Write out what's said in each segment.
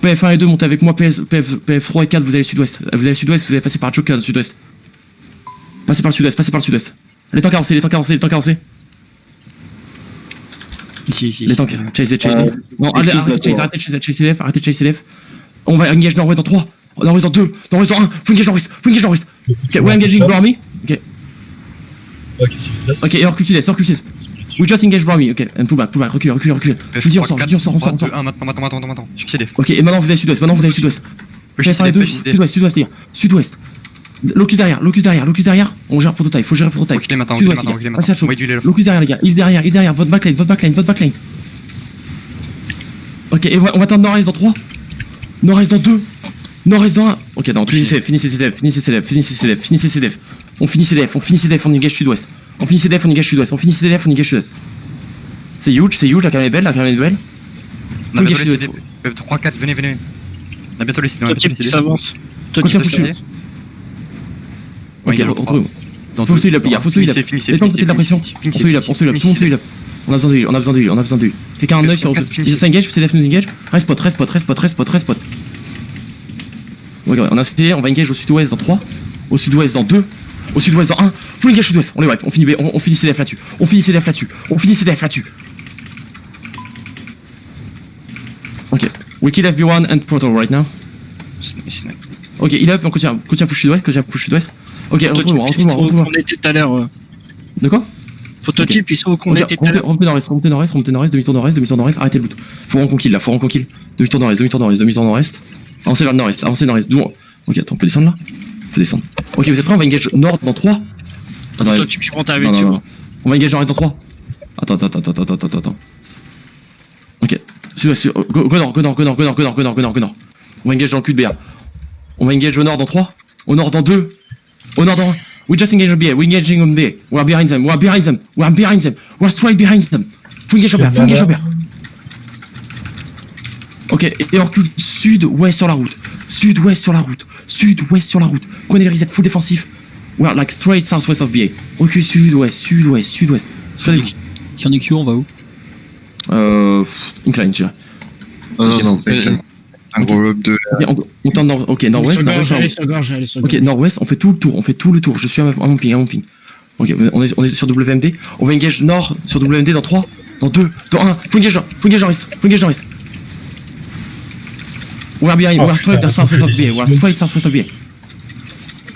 PF1 et 2, montez avec moi. PF3 et 4, vous allez sud-ouest. Vous allez sud-ouest, vous allez passer par Joker sud-ouest. Passez par le sud-ouest, passez par le sud-ouest. Les tanks avancés, les tanks avancés, les tanks avancés. Ici. Les tanks, chase. Non, arrêtez de chase LF. On va engage nord-ouest dans 3, nord-ouest dans 2, nord-ouest dans 1. Faut engage nord-ouest. Ok, we're engaging Blue Army. Ok. Ok, et recule sud-est. We just engage Blue Army. Ok, and pull back, recule. Je vous dis, on sort. maintenant. Je suis CDF. Ok, et maintenant vous allez sud-ouest, PF1 et 2, sud-ouest, les gars. Sud-ouest. Locus derrière. On gère prototype, faut gérer prototype. Reculez maintenant. Locus derrière, les gars. Il derrière. Votre backline. Ok, et on va attendre nord-est dans 3. Nord-est dans 2. Nord-est dans 1. Ok, non, finissez CDF. On finit CDF, on engage sud-ouest. On finit CDF, on engage sud-ouest. C'est huge, la cam est belle. On a bientôt les CD. 3, 4, venez. On a bientôt les CD. Ça avance. Toi, tu peux. Ok, retrouve-moi. Faut celui-là, les gars, Les temps de la pression. On celui-là. Tout le monde celui-là. On a besoin de lui. Quelqu'un a un œil sur. Ils s'engage, CDF nous engage. Respot. Regarde, on a CD, on va engage au sud-ouest dans 3. Au sud-ouest dans 2. Au sud-ouest dans 1. Full engage sud-ouest. On les wipe. On finit CDF là-dessus. On finit CDF là-dessus. Ok. We kill FB1 and Proto right now. Ok, il up, on continue push sud-ouest. Ok, retrouve-moi. On était tout à l'heure. De quoi? Prototype, ils sont où qu'on était tout à l'heure. Remontez nord-est, demi-tour nord-est, arrêtez le loot. Faut reconquille là. Demi-tour nord-est. Avancez vers le nord-est, d'où. Ok, attends, on peut descendre là? Ok, vous êtes prêts? On va engage nord dans 3. Prototype, je rentre avec non. On va engage nord dans 3. Attends. Ok, go nord. On va engage dans le cul de BA. On va engage au nord dans 3. Au nord dans 2. Au nord dans 1. We just engage on BA. We're engaging on BA. We're behind them. We're straight behind them. Faut engage on BA. Ok, et on recule sud-ouest sur la route. Prenez les resets full défensif. We're like straight southwest of BA. Recule sud-ouest. Spreadez-vous. Si on est Q, on va où? Incline, je dirais. Non. Un gros lobe de. On tente nord. Ok, nord-ouest. Ok, nord-ouest, on fait tout le tour. Je suis à mon ping. Ok, on est sur WMD. On va engage nord sur WMD dans 3, dans 2, dans 1. Faut engage nord-est. We're straight southwest of BA.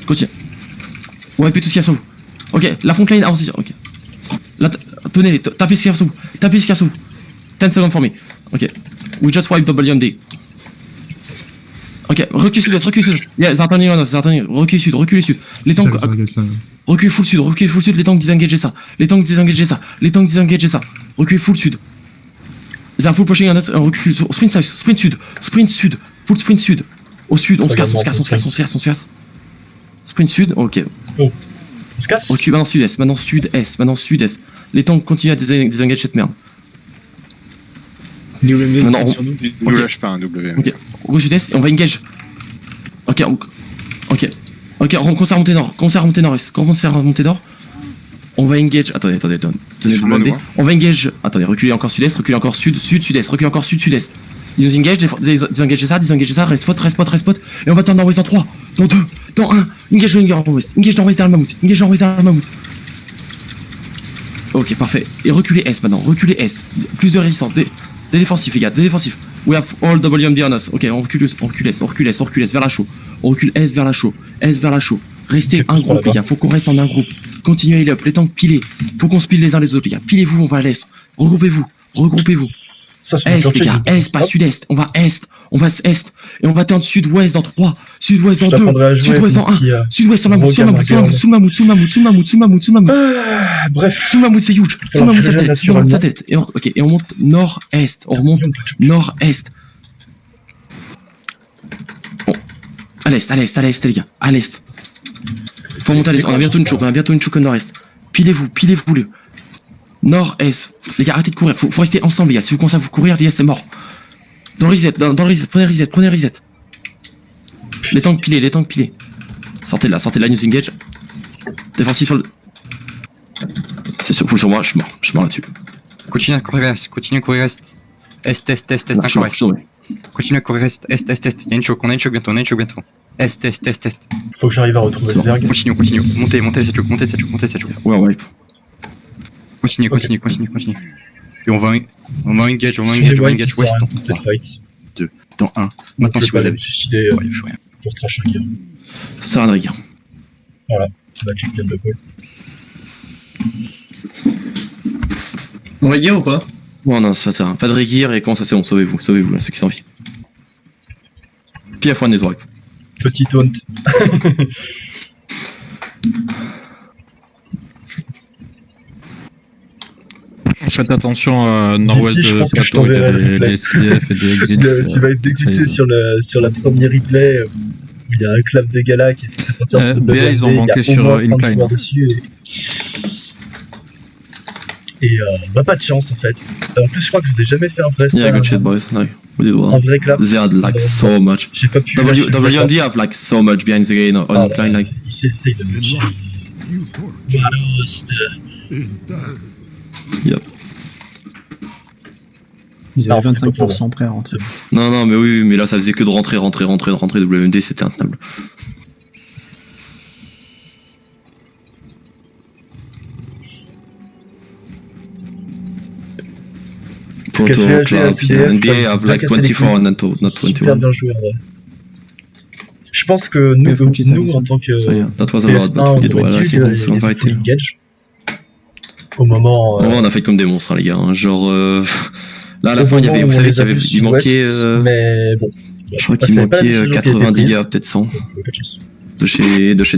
Continue. On va tout ce qu'il y a sur vous. Ok, la front line avance. Ok. Là, tenez-les, tapez ce qu'il y a sur vous. 10 secondes for me. Ok. We just wipe WMD. Ok, recule sud. Yeah, recule sud. Les tanks. Recule full sud. Les tanks disengagez ça. Recule full sud. They are full pushing on us. Recule. Sprint sud. Full sprint sud. Au sud, on se casse. Sprint sud, ok. On se casse. Recule, maintenant sud-est. Les tanks continuent à désengager cette merde. Maintenant, on lâche pas un WM. Ok, au sud-est, et on va engage. Ok, on commence à remonter nord. On va engage. Attendez. Tenez le blindé. On va engage. Attendez, reculez encore sud-est, reculez encore sud-est. Ils nous engage, désengagez ça, respot. Et on va attendre nord-ouest dans 3, dans 2, dans 1. Engage nord-ouest vers le mammouth. Ok, parfait. Et reculez S maintenant, Plus de résistance, des défensifs, les gars, We have all WMD on us. Ok, on recule S vers la chaux. On recule S vers la chaux. Restez un groupe, les gars, faut qu'on reste en un groupe. Continuez à heal up, les tanks pilés. Faut qu'on se pile les uns les autres, les gars. Pilez-vous, on va à l'est. Regroupez-vous. Est, les gars, est, pas sud-est. On va est. Et on va attendre sud-ouest dans 3. Sud-ouest dans 2. Sud-ouest dans 1. Sud-ouest sur mammouth. Sous le mammouth. Bref. Sous le mammouth, c'est huge. Sous le mammouth, sa tête. Et on monte nord-est. Bon. À l'est, les gars. À l'est. Faut monter à l'est. On a bientôt une choke au nord-est. Pilez-vous, le. Nord-est. Les gars, arrêtez de courir. Faut rester ensemble, les gars. Si vous commencez à vous courir, DS, c'est mort. Dans le reset, prenez reset. Les tanks pilés. Sortez de là, news engage. Défensif sur le. C'est full sur moi, je suis mort là-dessus. Continue à courir est. Est, Je suis mort. Continue à courir est. Il y a une choke, on a une choke bientôt. Est. Faut que j'arrive à retrouver Zerg. Continue. Montez cette choke. Ouais, wipe. Continue. Et on va engage west Peut-être fight. dans 1. Maintenant, si vous avez... suicider Ouais, je rien. pour trash un gear. Ça sert à rien de rigueur. Voilà, la champion de Paul. On va dire ou pas? Non, ça sert à rien. Pas de rigueur et comment ça c'est bon, sauvez-vous, là, ceux qui sont en vie. Puis à fois des oreilles. Petit taunt. Faites attention à nord-ouest Didi, je de pense que je plateau, il y a t'enverrai les SDF et des exits. Tu vas être dégoûté sur la première replay où il y a un clap de gala qui essaie de sortir sur BA, ils ont manqué sur Incline. Et bah pas de chance en fait. En plus je crois que je vous ai jamais fait un vrai Yeah, good shit, boys. No, we did well. un vrai clap. They had like so much. J'ai pas pu. WMD have like so much behind the game on incline, like. Il s'essaye de me chier. Balost. Yep. Ils Non, avaient c'était pas pour 25% prêts à rentrer. Non, mais oui, mais là ça faisait que de rentrer WMD, c'était intenable. Proto, Club, NBA have like 24 and not Super 21. bien joué en vrai. Je pense que nous en tant que So yeah, that was a lot, but we did well, I think, on variety. engage. Au moment. Oh, on a fait comme des monstres, hein, les gars. Hein. Genre, là, à la fin, il y avait, vous savez, il manquait. Mais bon. Je crois qu'il manquait 90 gars, peut-être 100 Pas de chance. de chez